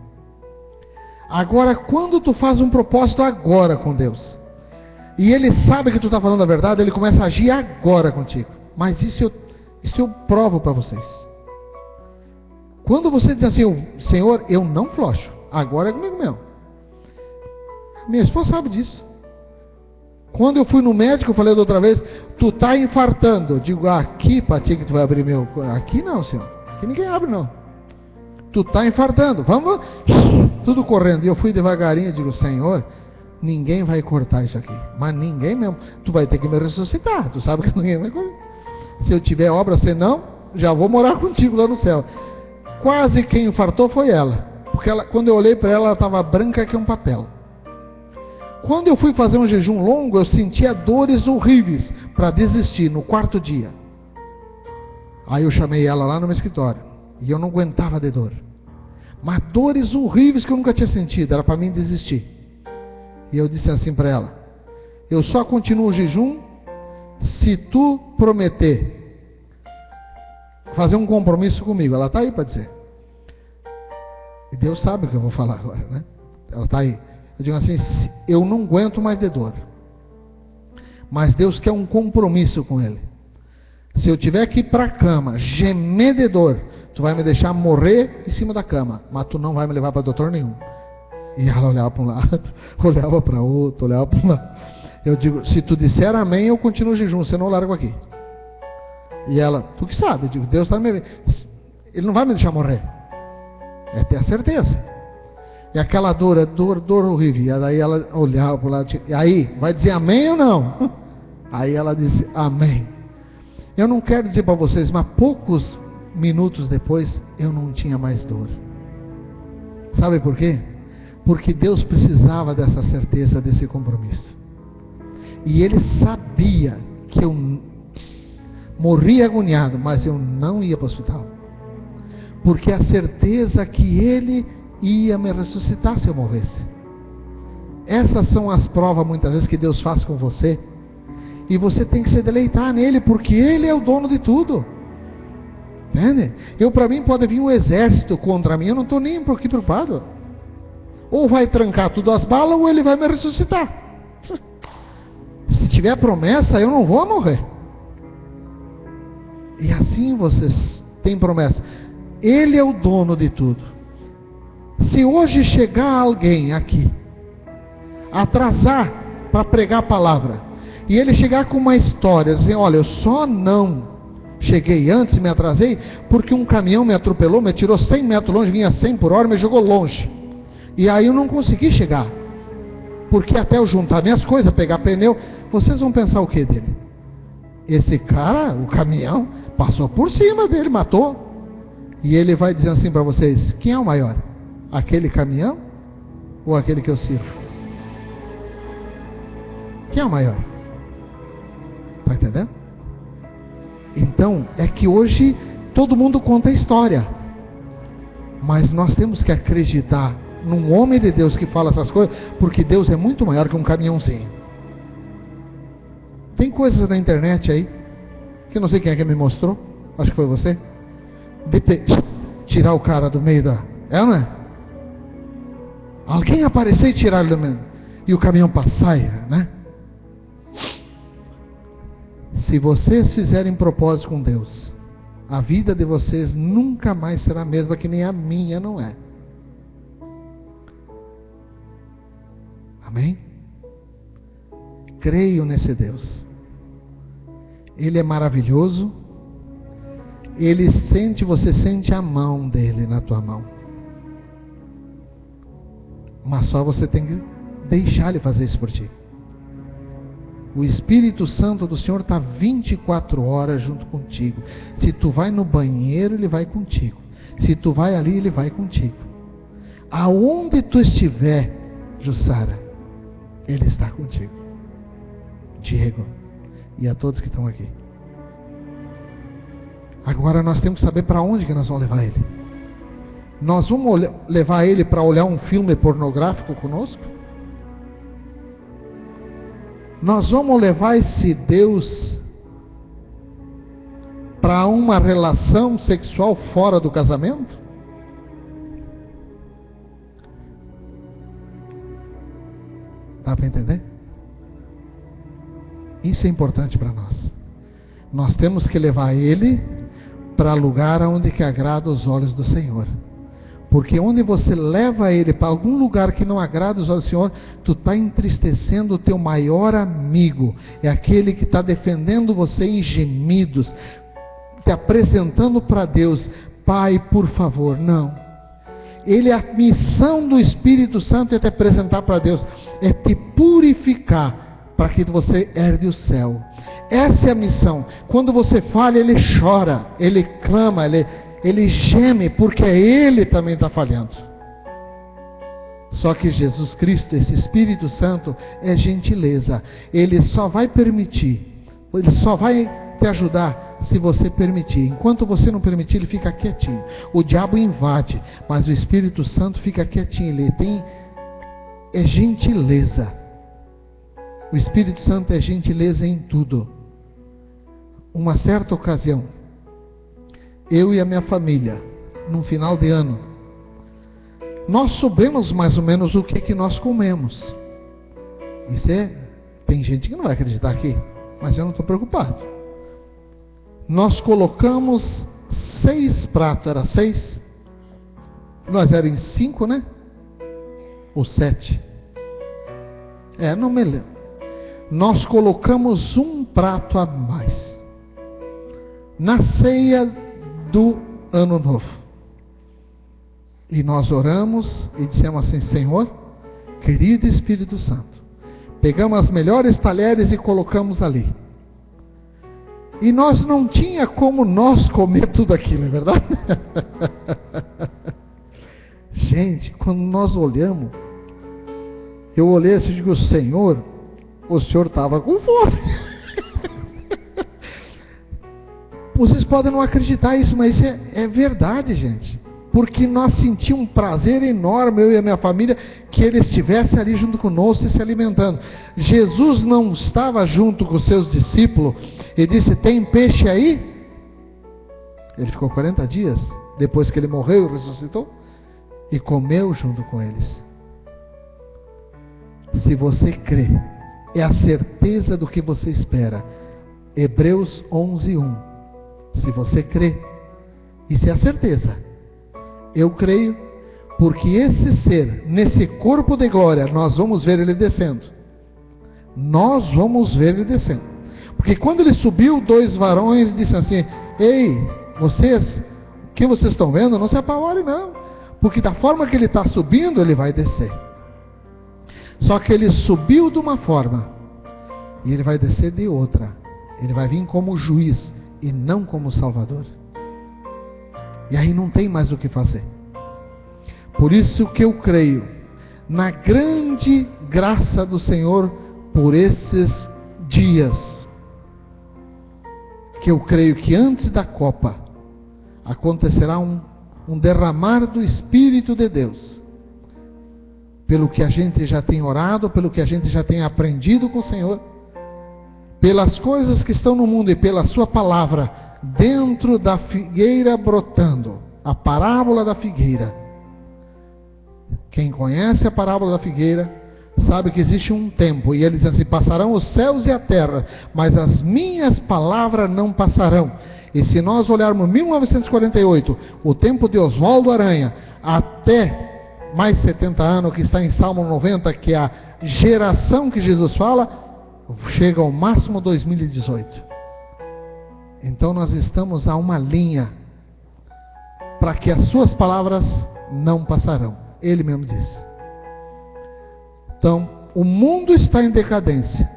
Agora, quando tu faz um propósito agora com Deus, e Ele sabe que tu está falando a verdade, Ele começa a agir agora contigo. Mas isso eu provo para vocês. Quando você diz assim, Senhor, eu não flocho, agora é comigo mesmo. Minha esposa sabe disso. Quando eu fui no médico, eu falei da outra vez, tu está infartando. Eu digo, aqui, Patinho, que tu vai abrir meu... Aqui não, Senhor. Aqui ninguém abre, não. Tu está infartando. Vamos... Tudo correndo. E eu fui devagarinho, eu digo, Senhor, ninguém vai cortar isso aqui. Mas ninguém mesmo. Tu vai ter que me ressuscitar. Tu sabe que ninguém vai cortar. Se eu tiver obra, senão, já vou morar contigo lá no céu. Quase quem infartou foi ela. Porque quando eu olhei para ela, ela estava branca que um papel. Quando eu fui fazer um jejum longo, eu sentia dores horríveis para desistir no 4º dia. Aí eu chamei ela lá no meu escritório. E eu não aguentava de dor. Mas dores horríveis que eu nunca tinha sentido. Era para mim desistir. E eu disse assim para ela, Eu só continuo o jejum se tu prometer fazer um compromisso comigo. Ela está aí para dizer. E Deus sabe o que eu vou falar agora, né? Ela está aí. Eu digo assim, eu não aguento mais de dor. Mas Deus quer um compromisso com Ele. Se eu tiver que ir para a cama, gemer de dor, tu vai me deixar morrer em cima da cama, mas tu não vai me levar para doutor nenhum. E ela olhava para um lado, olhava para outro, olhava para um lado. Eu digo, se tu disser amém, eu continuo o jejum, você não largo aqui. E ela, tu que sabe, eu digo, Deus está me vendo. Ele não vai me deixar morrer. É ter a certeza. E aquela dor, dor horrível. E daí ela olhava para o lado, e aí, vai dizer amém ou não? Aí ela disse, amém. Eu não quero dizer para vocês, mas poucos minutos depois, eu não tinha mais dor. Sabe por quê? Porque Deus precisava dessa certeza, desse compromisso. E Ele sabia que eu morria agoniado, mas eu não ia para o hospital. Porque a certeza que Ele ia me ressuscitar se eu morresse. Essas são as provas muitas vezes que Deus faz com você. E você tem que se deleitar nele, porque Ele é o dono de tudo. Entende? Para mim pode vir um exército contra mim, eu não estou nem preocupado. Ou vai trancar tudo as balas, ou Ele vai me ressuscitar. Se tiver promessa, eu não vou morrer. E assim vocês têm promessa. Ele é o dono de tudo. Se hoje chegar alguém aqui, atrasar para pregar a palavra, e ele chegar com uma história, dizer, olha, eu só não cheguei antes, me atrasei, porque um caminhão me atropelou, me tirou 100 metros longe, vinha 100 por hora, me jogou longe. E aí eu não consegui chegar. Porque até eu juntar minhas coisas, pegar pneu, vocês vão pensar o que dele? Esse cara, o caminhão, passou por cima dele, matou. E ele vai dizer assim para vocês, quem é o maior? Aquele caminhão ou aquele que eu sirvo? Quem é o maior? Está entendendo? Então, é que hoje todo mundo conta a história. Mas nós temos que acreditar num homem de Deus que fala essas coisas, porque Deus é muito maior que um caminhãozinho. Tem coisas na internet aí, que eu não sei quem é que me mostrou, acho que foi você, de tirar o cara do meio da... É ou não é? Alguém aparecer e tirar ele do meio, e o caminhão passar, né? Se vocês fizerem propósito com Deus, a vida de vocês nunca mais será a mesma, que nem a minha não é. Amém? Creio nesse Deus. Ele é maravilhoso. Ele sente, você sente a mão dele na tua mão. Mas só você tem que deixar ele fazer isso por ti. O Espírito Santo do Senhor está 24 horas junto contigo. Se tu vai no banheiro, ele vai contigo. Se tu vai ali, ele vai contigo. Aonde tu estiver, Jussara, ele está contigo. Diego e a todos que estão aqui. Agora nós temos que saber para onde que nós vamos levar ele. Nós vamos levar ele para olhar um filme pornográfico conosco? Nós vamos levar esse Deus para uma relação sexual fora do casamento? Dá para entender? Isso é importante para nós. Nós temos que levar ele para lugar onde que agrada os olhos do Senhor. Porque onde você leva ele para algum lugar que não agrada os olhos do Senhor, tu está entristecendo o teu maior amigo. É aquele que está defendendo você em gemidos, te apresentando para Deus. Pai, por favor, não. A missão do Espírito Santo é te apresentar para Deus, é te purificar, para que você herde o céu. Essa é a missão. Quando você falha, ele chora, ele clama, ele geme, porque ele também está falhando. Só que Jesus Cristo, esse Espírito Santo, é gentileza. Ele só vai permitir, ele só vai te ajudar se você permitir. Enquanto você não permitir, ele fica quietinho. O diabo invade, mas o Espírito Santo fica quietinho. Ele é gentileza. O Espírito Santo é gentileza em tudo. Uma certa ocasião, eu e a minha família, num final de ano, nós soubemos mais ou menos o que nós comemos. Tem gente que não vai acreditar aqui, mas eu não estou preocupado. Nós colocamos 6 pratos, era 6? Nós éramos em 5, né? Ou 7? Não me lembro. Nós colocamos um prato a mais na ceia do Ano Novo. E nós oramos e dissemos assim: Senhor, querido Espírito Santo, pegamos as melhores talheres e colocamos ali. E nós não tinha como nós comer tudo aquilo, é verdade? Gente, quando nós olhamos, eu olhei assim e digo: Senhor, o Senhor estava com fome. Vocês podem não acreditar isso, mas é verdade, gente. Porque nós sentimos um prazer enorme, eu e a minha família, que ele estivesse ali junto conosco e se alimentando. Jesus não estava junto com os seus discípulos e disse: tem peixe aí? Ele ficou 40 dias, depois que ele morreu e ressuscitou, e comeu junto com eles. Se você crê, é a certeza do que você espera. Hebreus 11:1. Se você crê, isso é a certeza. Eu creio, porque esse ser, nesse corpo de glória, nós vamos ver ele descendo. Nós vamos ver ele descendo. Porque quando ele subiu, 2 varões disseram assim: ei, vocês, o que vocês estão vendo? Não se apavorem não, porque da forma que ele está subindo, ele vai descer. Só que ele subiu de uma forma, e ele vai descer de outra. Ele vai vir como juiz, e não como salvador. E aí não tem mais o que fazer. Por isso que eu creio na grande graça do Senhor por esses dias. Que eu creio que antes da Copa acontecerá um derramar do Espírito de Deus. Pelo que a gente já tem orado, pelo que a gente já tem aprendido com o Senhor, pelas coisas que estão no mundo e pela sua palavra, dentro da figueira brotando, a parábola da figueira. Quem conhece a parábola da figueira, sabe que existe um tempo, e ele diz assim: passarão os céus e a terra, mas as minhas palavras não passarão. E se nós olharmos 1948, o tempo de Oswaldo Aranha, até mais 70 anos, que está em Salmo 90, que é a geração que Jesus fala, chega ao máximo 2018. Então nós estamos a uma linha para que as suas palavras não passarão. Ele mesmo disse. Então, o mundo está em decadência.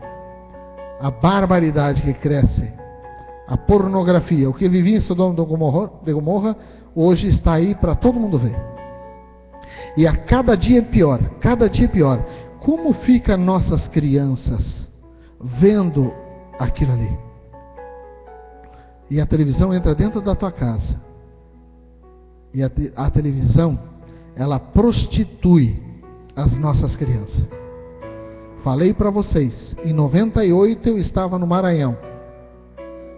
A barbaridade que cresce, a pornografia, o que vivia em Sodoma de Gomorra, hoje está aí para todo mundo ver. E a cada dia é pior, cada dia é pior. Como ficam nossas crianças vendo aquilo ali? E a televisão entra dentro da tua casa. E a televisão, ela prostitui as nossas crianças. Falei para vocês, em 98 eu estava no Maranhão.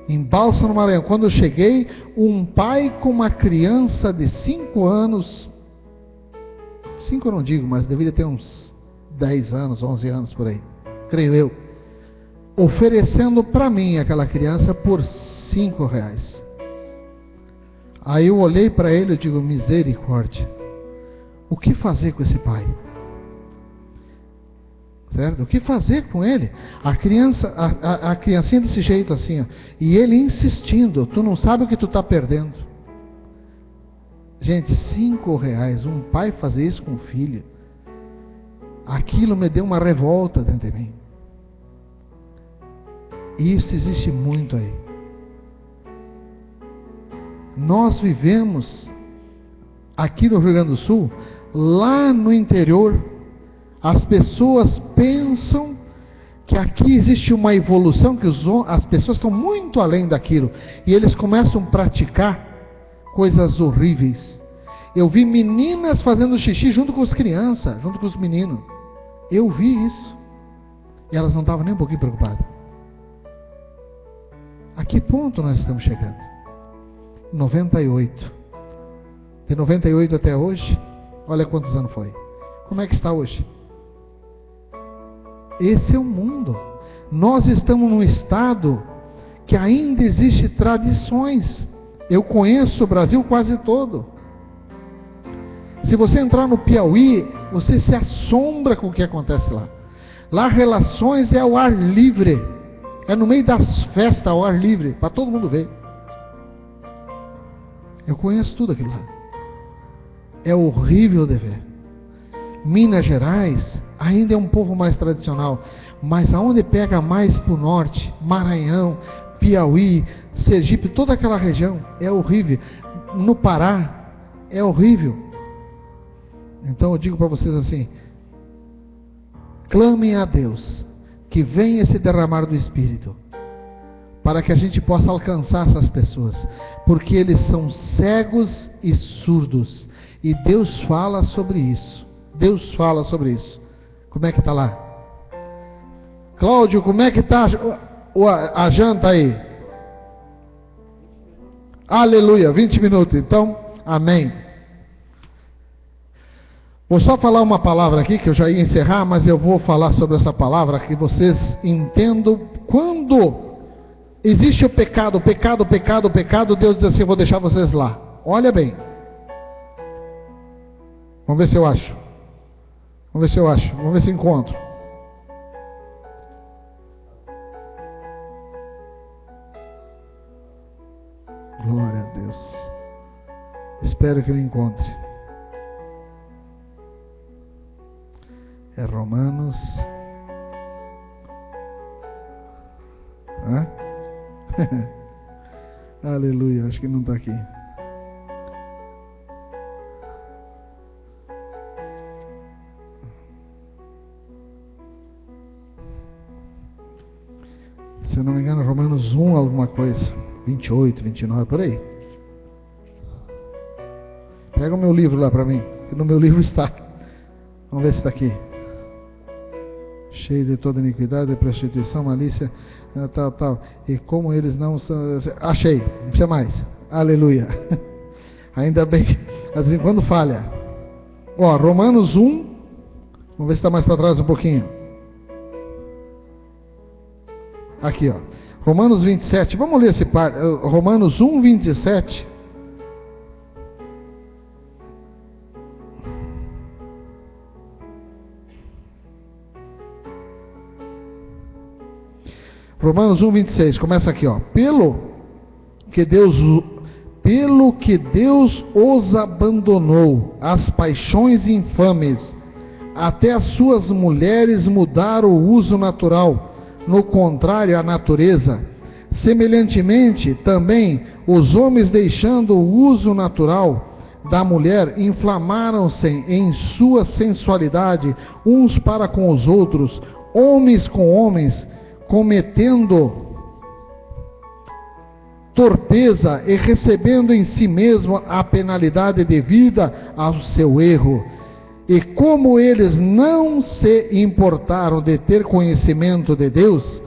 Em Balsa, no Maranhão. Quando eu cheguei, um pai com uma criança de 5 anos, 5 eu não digo, mas deveria ter uns 10 anos, 11 anos por aí, creio eu, oferecendo para mim aquela criança por R$5. Aí eu olhei para ele e digo: misericórdia, o que fazer com esse pai? Certo? O que fazer com ele? A criança, a criancinha desse jeito assim, ó, e ele insistindo: tu não sabe o que tu está perdendo. Gente, R$5, um pai fazer isso com o filho, aquilo me deu uma revolta dentro de mim. E isso existe muito aí. Nós vivemos aqui no Rio Grande do Sul, lá no interior, as pessoas pensam que aqui existe uma evolução, que as pessoas estão muito além daquilo, e eles começam a praticar coisas horríveis. Eu vi meninas fazendo xixi junto com as crianças, junto com os meninos. Eu vi isso. E elas não estavam nem um pouquinho preocupadas. A que ponto nós estamos chegando? 98. De 98 até hoje, olha quantos anos foi. Como é que está hoje? Esse é o mundo. Nós estamos num estado que ainda existe tradições. Eu conheço o Brasil quase todo. Se você entrar no Piauí, você se assombra com o que acontece lá. Lá relações é ao ar livre. É no meio das festas ao ar livre, para todo mundo ver. Eu conheço tudo aquilo lá. É horrível de ver. Minas Gerais ainda é um povo mais tradicional, mas aonde pega mais para o norte, Maranhão, Piauí, Sergipe, toda aquela região, é horrível. No Pará, é horrível. Então eu digo para vocês assim, clamem a Deus, que venha esse derramar do Espírito, para que a gente possa alcançar essas pessoas, porque eles são cegos e surdos, e Deus fala sobre isso. Deus fala sobre isso. Como é que está lá? Cláudio, como é que está a janta aí? Aleluia, 20 minutos. Então, amém. Vou só falar uma palavra aqui, que eu já ia encerrar, mas eu vou falar sobre essa palavra, que vocês entendam. Quando existe o pecado, Deus diz assim, eu vou deixar vocês lá. Olha bem. Vamos ver se eu acho. Vamos ver se encontro. Glória a Deus. Espero que eu encontre. É Romanos. Aleluia, acho que não está aqui. Se eu não me engano, Romanos 1, alguma coisa. 28, 29, por aí. Pega o meu livro lá para mim, que no meu livro está. Vamos ver se está aqui. Cheio de toda iniquidade, de prostituição, malícia, tal. E como eles não são... Achei, não precisa mais. Aleluia. Ainda bem que, às vezes, quando falha. Ó, Romanos 1. Vamos ver se está mais para trás um pouquinho. Aqui, ó. Romanos 27. Vamos ler esse par. Romanos 1, 27. Romanos 1, 26. Começa aqui, ó. Pelo que Deus os abandonou, as paixões infames, até as suas mulheres mudaram o uso natural, no contrário à natureza. Semelhantemente, também, os homens, deixando o uso natural da mulher, inflamaram-se em sua sensualidade, uns para com os outros, homens com homens, cometendo torpeza e recebendo em si mesmo a penalidade devida ao seu erro. E como eles não se importaram de ter conhecimento de Deus,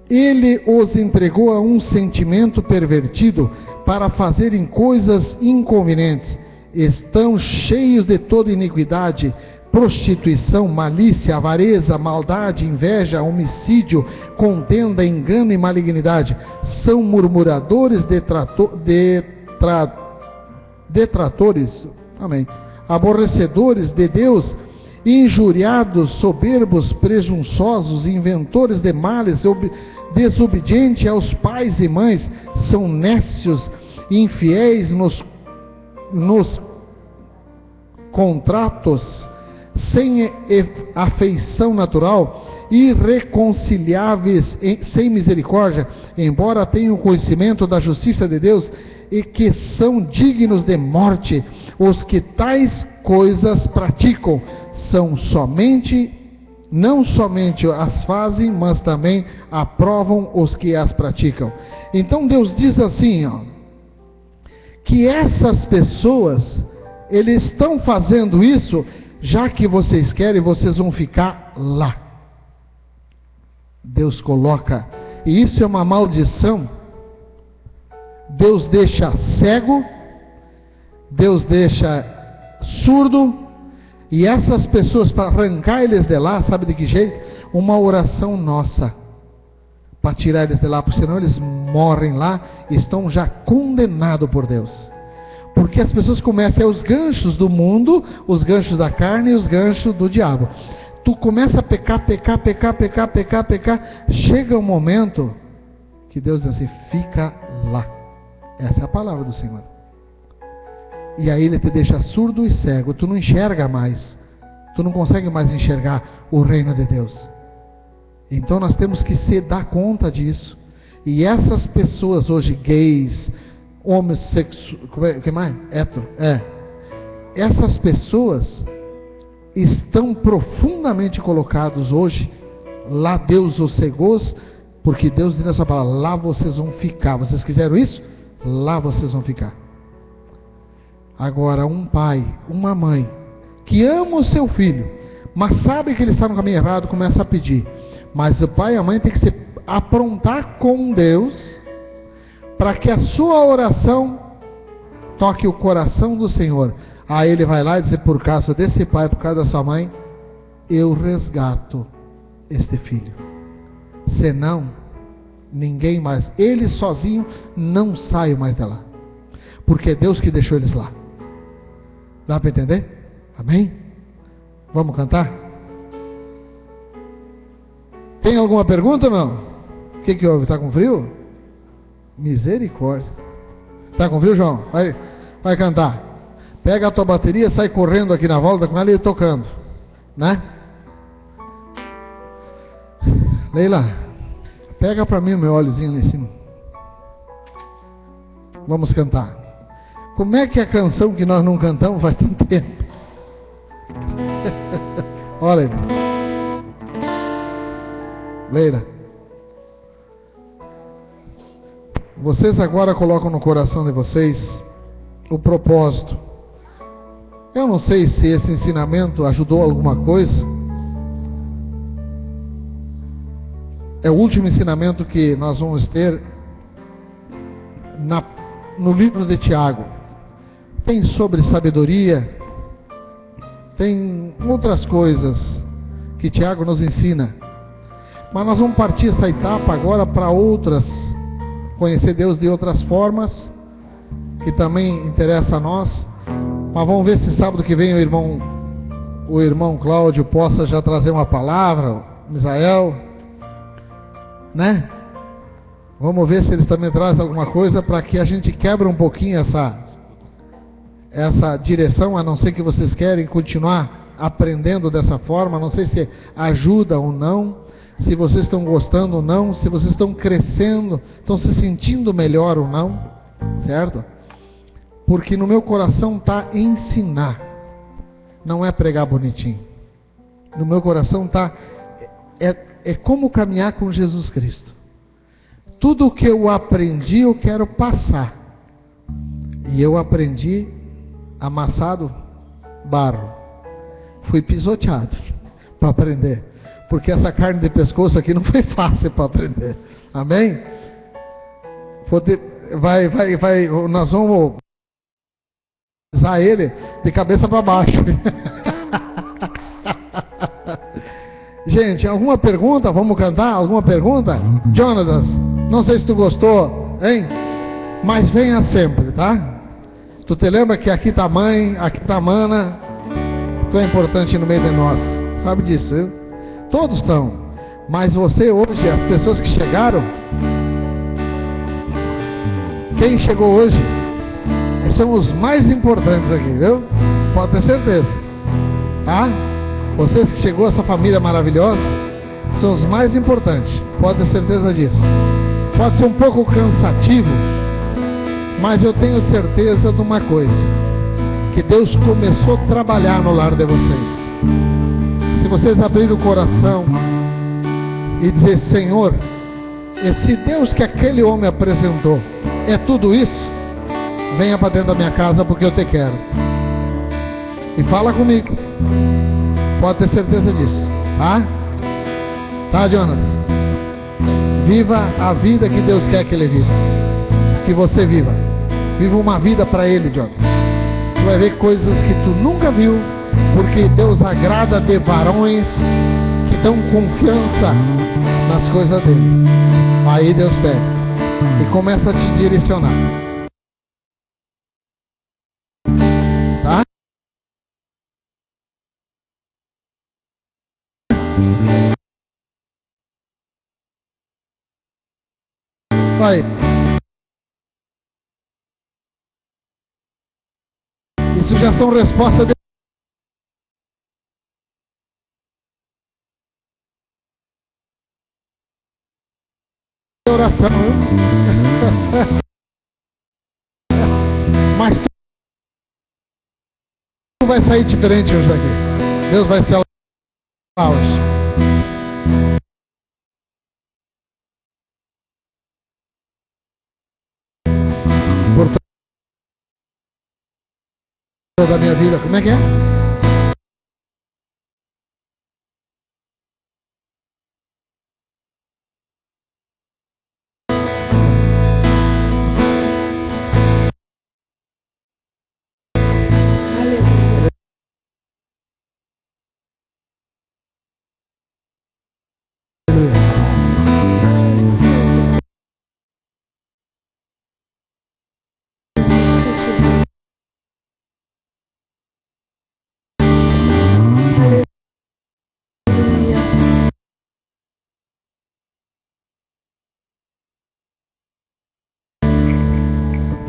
Ele os entregou a um sentimento pervertido para fazerem coisas inconvenientes. Estão cheios de toda iniquidade, prostituição, malícia, avareza, maldade, inveja, homicídio, contenda, engano e malignidade. São murmuradores, detratores, amém, aborrecedores de Deus, injuriados, soberbos, presunçosos, inventores de males, desobedientes aos pais e mães, são nécios, infiéis nos contratos, sem afeição natural, irreconciliáveis, sem misericórdia, embora tenham conhecimento da justiça de Deus, e que são dignos de morte. Os que tais coisas praticam não somente as fazem, mas também aprovam os que as praticam. Então Deus diz assim, ó, que essas pessoas, eles estão fazendo isso, já que vocês querem, vocês vão ficar lá. Deus coloca, e isso é uma maldição. Deus deixa cego, Deus deixa surdo, e essas pessoas, para arrancar eles de lá, sabe de que jeito? Uma oração nossa, para tirar eles de lá, porque senão eles morrem lá, e estão já condenados por Deus. Porque as pessoas começam os ganchos do mundo, os ganchos da carne e os ganchos do diabo. Tu começa a pecar, chega um momento que Deus diz assim, fica lá. Essa é a palavra do Senhor. E aí Ele te deixa surdo e cego, tu não enxerga mais, tu não consegue mais enxergar o reino de Deus. Então nós temos que se dar conta disso. E essas pessoas hoje, gays, homossexuais, o que mais? Hétero, essas pessoas estão profundamente colocados hoje, lá Deus os cegou, porque Deus diz nessa palavra, lá vocês vão ficar. Vocês quiseram isso? Lá vocês vão ficar. Agora, um pai, uma mãe, que ama o seu filho, mas sabe que ele está no caminho errado, começa a pedir. Mas o pai e a mãe tem que se aprontar com Deus, para que a sua oração toque o coração do Senhor. Aí ele vai lá e diz, por causa desse pai, por causa dessa mãe, eu resgato este filho. Senão, ninguém mais, ele sozinho não sai mais de lá. Porque é Deus que deixou eles lá. Dá para entender? Amém? Vamos cantar? Tem alguma pergunta ou não? O que houve? Está com frio? Misericórdia. Está com frio, João? Vai cantar. Pega a tua bateria, sai correndo aqui na volta com ela e tocando. Né? Leila, pega para mim o meu óleozinho ali em cima. Vamos cantar. Como é que é a canção que nós não cantamos faz tanto tempo? Olha aí. Leila. Vocês agora colocam no coração de vocês o propósito. Eu não sei se esse ensinamento ajudou alguma coisa. É o último ensinamento que nós vamos ter no livro de Tiago. Tem sobre sabedoria, tem outras coisas que Tiago nos ensina. Mas nós vamos partir essa etapa agora para outras, conhecer Deus de outras formas, que também interessa a nós. Mas vamos ver se sábado que vem o irmão Cláudio possa já trazer uma palavra, Misael, né? Vamos ver se eles também trazem alguma coisa para que a gente quebre um pouquinho essa direção, a não ser que vocês querem continuar aprendendo dessa forma, não sei se ajuda ou não, se vocês estão gostando ou não, se vocês estão crescendo, estão se sentindo melhor ou não, certo? Porque no meu coração está ensinar, não é pregar bonitinho. No meu coração está, é como caminhar com Jesus Cristo. Tudo o que eu aprendi, eu quero passar. E eu aprendi amassado barro. Fui pisoteado para aprender. Porque essa carne de pescoço aqui não foi fácil para aprender. Amém? Nós vamos usar ele de cabeça para baixo. Gente, alguma pergunta? Vamos cantar? Alguma pergunta? Jonatas, não sei se tu gostou, hein? Mas venha sempre, tá? Tu te lembra que aqui tá a mãe, aqui tá a mana. Tu é importante no meio de nós. Sabe disso, viu? Todos estão. Mas você hoje, as pessoas que chegaram, quem chegou hoje, são os mais importantes aqui, viu? Pode ter certeza. Tá? Vocês que chegou, essa família maravilhosa, são os mais importantes. Pode ter certeza disso. Pode ser um pouco cansativo, mas eu tenho certeza de uma coisa, que Deus começou a trabalhar no lar de vocês. Se vocês abrirem o coração e dizer, Senhor, esse Deus que aquele homem apresentou, é tudo isso? Venha para dentro da minha casa porque eu te quero. E fala comigo. Pode ter certeza disso. Tá? Tá, Jonas? Viva a vida que Deus quer que ele viva. Que você viva. Viva uma vida para ele, Jonathan. Tu vai ver coisas que tu nunca viu, porque Deus agrada de varões que dão confiança nas coisas dele. Aí Deus pega e começa a te direcionar. Tá? Vai. Isso já são respostas de oração. Mas tu vai sair diferente hoje daqui. Deus vai ser hoje. Por toda a minha vida. Como é que é?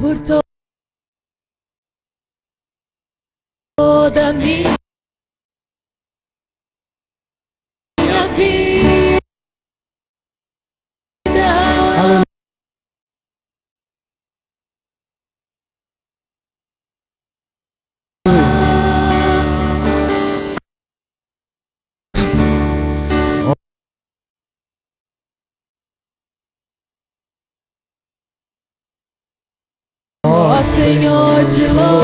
Por toda a minha vida. Aleluia. Ó Senhor, te louvo.